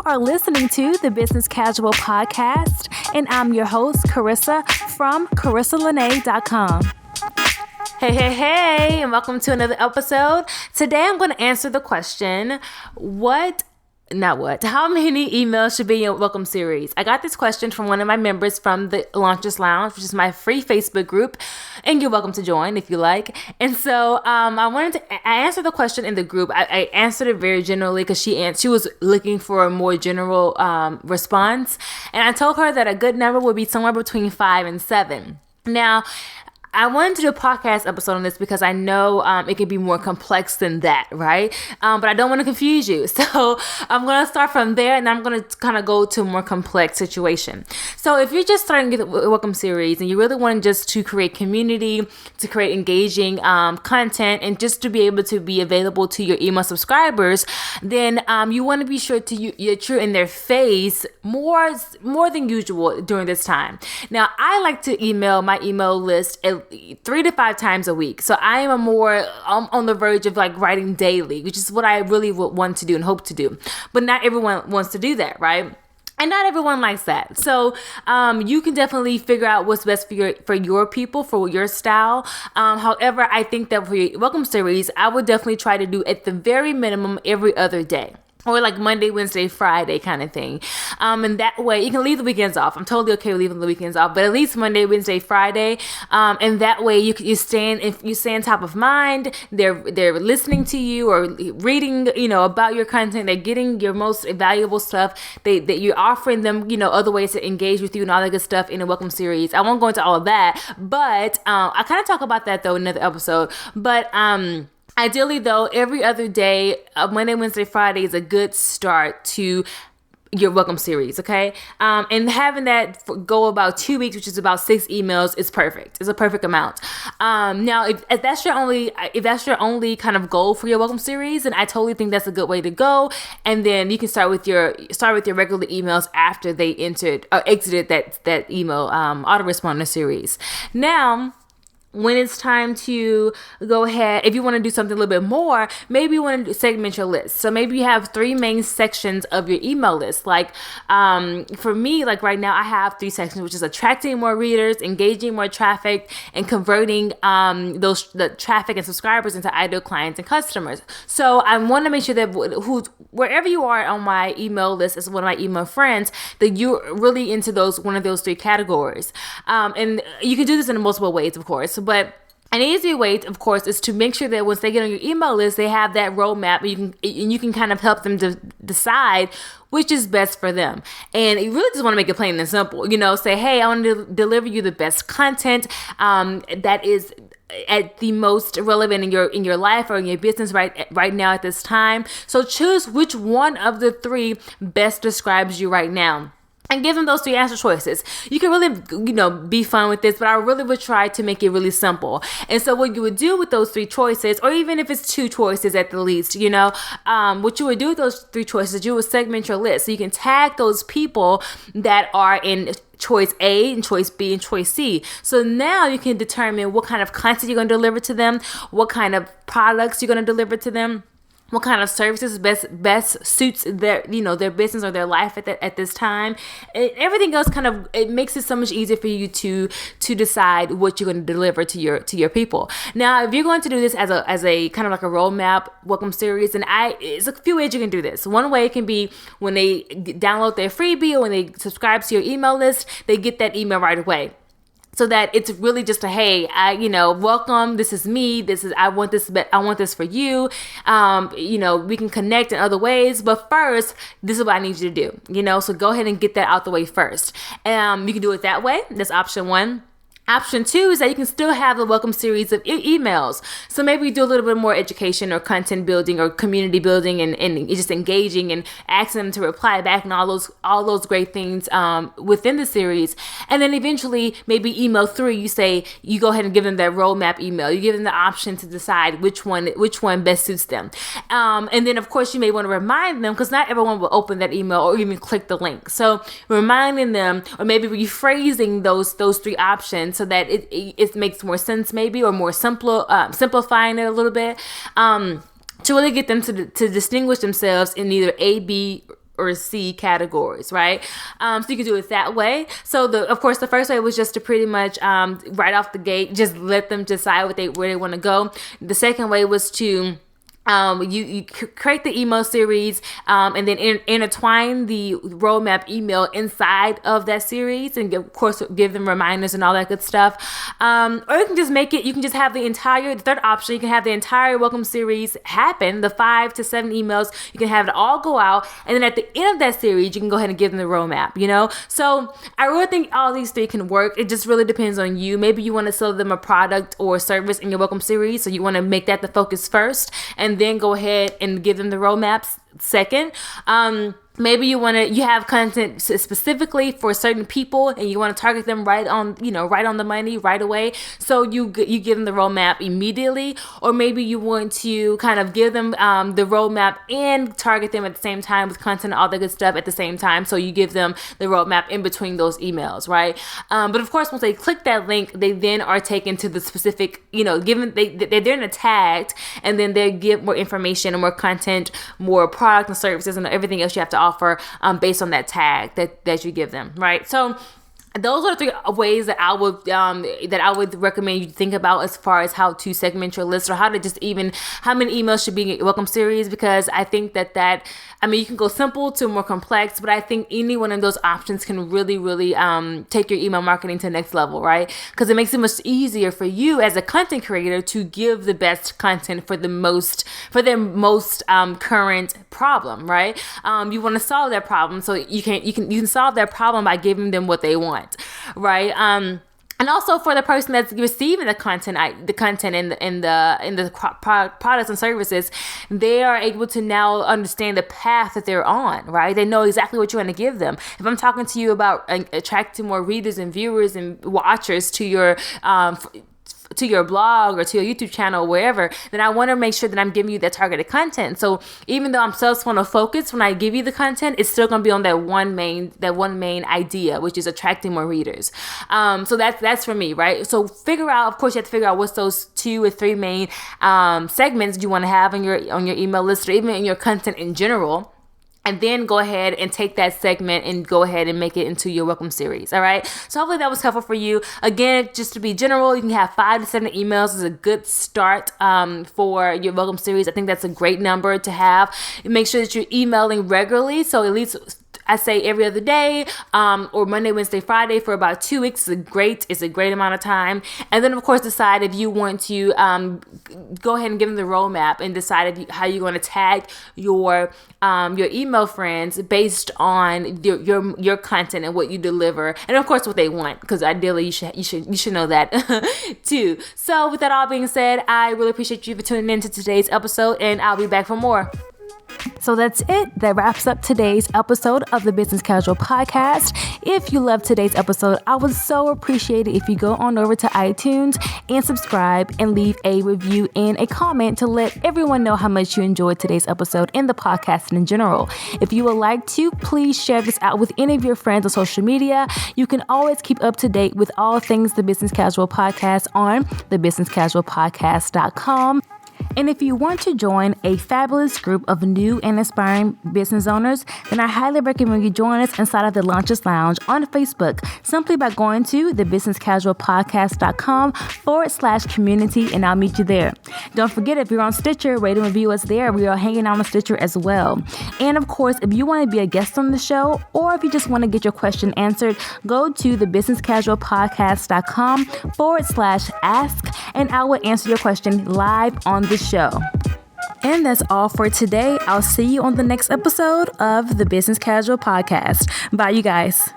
You are listening to the Business Casual Podcast, and I'm your host, Carissa from CarissaLene.com. Hey, and welcome to another episode. Today I'm going to answer the question, how many emails should be in your welcome series? I got this question from one of my members from the Launchers Lounge, which is my free Facebook group, and you're welcome to join if you like. And so I answered the question in the group. I answered it very generally because she was looking for a more general response, and I told her that a good number would be somewhere between 5 and 7. Now, I wanted to do a podcast episode on this because I know it can be more complex than that, right? But I don't want to confuse you. So I'm going to start from there, and I'm going to kind of go to a more complex situation. So if you're just starting the welcome series and you really want just to create community, to create engaging content, and just to be able to be available to your email subscribers, then you want to be sure you're true in their face more than usual during this time. Now, I like to email my email list 3 to 5 times a week. So I am on the verge of like writing daily, which is what I really would want to do and hope to do. But not everyone wants to do that, right? And not everyone likes that. So you can definitely figure out what's best for your people, for your style. However, I think that for your welcome series, I would definitely try to do at the very minimum every other day. Or like Monday, Wednesday, Friday kind of thing. And that way you can leave the weekends off. I'm totally okay with leaving the weekends off, but at least Monday, Wednesday, Friday. And that way you stay on top of mind. They're listening to you or reading, about your content. They're getting your most valuable stuff. That you're offering them, other ways to engage with you and all that good stuff in a welcome series. I won't go into all of that, but I kind of talk about that though in another episode. But ideally, though, every other day, Monday, Wednesday, Friday is a good start to your welcome series, okay? And having that go about 2 weeks, which is about 6 emails, is perfect. It's a perfect amount. Now, if that's your only kind of goal for your welcome series, then I totally think that's a good way to go. And then you can start with your regular emails after they exited that email autoresponder series. Now, when it's time to go ahead, if you want to do something a little bit more, maybe you want to segment your list. So maybe you have 3 main sections of your email list. Like for me, like right now, I have 3 sections, which is attracting more readers, engaging more traffic, and converting the traffic and subscribers into ideal clients and customers. So I want to make sure that wherever you are on my email list as one of my email friends, that you're really into one of those 3 categories. And you can do this in multiple ways, of course. But an easy way, of course, is to make sure that once they get on your email list, they have that roadmap, and you can kind of help them to decide which is best for them. And you really just want to make it plain and simple. Say, hey, I want to deliver you the best content that is at the most relevant in your life or in your business right now at this time. So choose which one of the 3 best describes you right now. And give them those 3 answer choices. You can really, be fun with this, but I really would try to make it really simple. And so what you would do with those 3 choices, or even if it's 2 choices at the least, what you would do with those 3 choices, you would segment your list. So you can tag those people that are in choice A and choice B and choice C. So now you can determine what kind of content you're going to deliver to them, what kind of products you're going to deliver to them, what kind of services best suits their business or their life at this time. And everything else it makes it so much easier for you to decide what you're going to deliver to your people. Now, if you're going to do this as a kind of like a roadmap welcome series, and it's a few ways you can do this. One way can be when they download their freebie or when they subscribe to your email list, they get that email right away. So that it's really just hey, welcome. This is me. I want this for you. We can connect in other ways, but first, this is what I need you to do. So go ahead and get that out the way first. You can do it that way. That's option 1. Option 2 is that you can still have the welcome series of emails. So maybe you do a little bit more education or content building or community building and just engaging and asking them to reply back and all those great things within the series. And then eventually maybe email 3, you go ahead and give them that roadmap email. You give them the option to decide which one best suits them. And then of course you may want to remind them, because not everyone will open that email or even click the link. So reminding them, or maybe rephrasing those 3 options so that it makes more sense maybe, or more simplifying it a little bit, to really get them to distinguish themselves in either A, B, or C categories, right? So you can do it that way. So of course, the first way was just to pretty much right off the gate, just let them decide where they want to go. The second way was to you create the email series and then intertwine the roadmap email inside of that series, and of course give them reminders and all that good stuff. Or you can just have the third option, you can have the entire welcome series happen, the 5 to 7 emails, you can have it all go out, and then at the end of that series you can go ahead and give them the roadmap, So I really think all these three can work. It just really depends on you. Maybe you want to sell them a product or a service in your welcome series, so you want to make that the focus first, and then go ahead and give them the roadmaps second. Maybe you have content specifically for certain people, and you want to target them right on the money right away. So you give them the roadmap immediately, or maybe you want to kind of give them the roadmap and target them at the same time with content, all the good stuff at the same time. So you give them the roadmap in between those emails, right? But of course, once they click that link, they then are taken to the specific, given they're then tagged, and then they get more information and more content, more product and services, and everything else you have to offer based on that tag that you give them, right? So those are the 3 ways that I would recommend you think about as far as how to segment your list, or how many emails should be in your welcome series, because I think that you can go simple to more complex, but I think any one of those options can really, really take your email marketing to the next level, right? Because it makes it much easier for you as a content creator to give the best content for their most current problem, right? You want to solve that problem, so you can solve that problem by giving them what they want, right? And also for the person that's receiving the content in the products and services, they are able to now understand the path that they're on, right? They know exactly what you want to give them. If I'm talking to you about attracting more readers and viewers and watchers to your blog or to your YouTube channel, wherever, then I want to make sure that I'm giving you that targeted content. So even though I'm sales funnel focused, when I give you the content, it's still going to be on that one main idea, which is attracting more readers. So that's for me, right? So of course, you have to figure out what's those 2 or 3 main segments you want to have on your email list, or even in your content in general. And then go ahead and take that segment and go ahead and make it into your welcome series. All right. So hopefully that was helpful for you. Again, just to be general, you can have 5 to 7 emails is a good start for your welcome series. I think that's a great number to have. Make sure that you're emailing regularly. So at least I say every other day, or Monday, Wednesday, Friday for about 2 weeks is a great amount of time. And then of course decide if you want to go ahead and give them the roadmap and decide how you're going to tag your email friends based on your content and what you deliver, and of course what they want, because ideally you should know that too. So with that all being said, I really appreciate you for tuning in to today's episode, and I'll be back for more. So that's it. That wraps up today's episode of the Business Casual Podcast. If you loved today's episode, I would so appreciate it if you go on over to iTunes and subscribe and leave a review and a comment to let everyone know how much you enjoyed today's episode and the podcast in general. If you would like to, please share this out with any of your friends on social media. You can always keep up to date with all things the Business Casual Podcast on thebusinesscasualpodcast.com. And if you want to join a fabulous group of new and inspiring business owners, then I highly recommend you join us inside of the Launches Lounge on Facebook, simply by going to thebusinesscasualpodcast.com/community, and I'll meet you there. Don't forget, if you're on Stitcher, rate and review us there. We are hanging out on Stitcher as well. And of course, if you want to be a guest on the show, or if you just want to get your question answered, go to thebusinesscasualpodcast.com/ask, and I will answer your question live on the show. And that's all for today. I'll see you on the next episode of the Business Casual Podcast. Bye, you guys.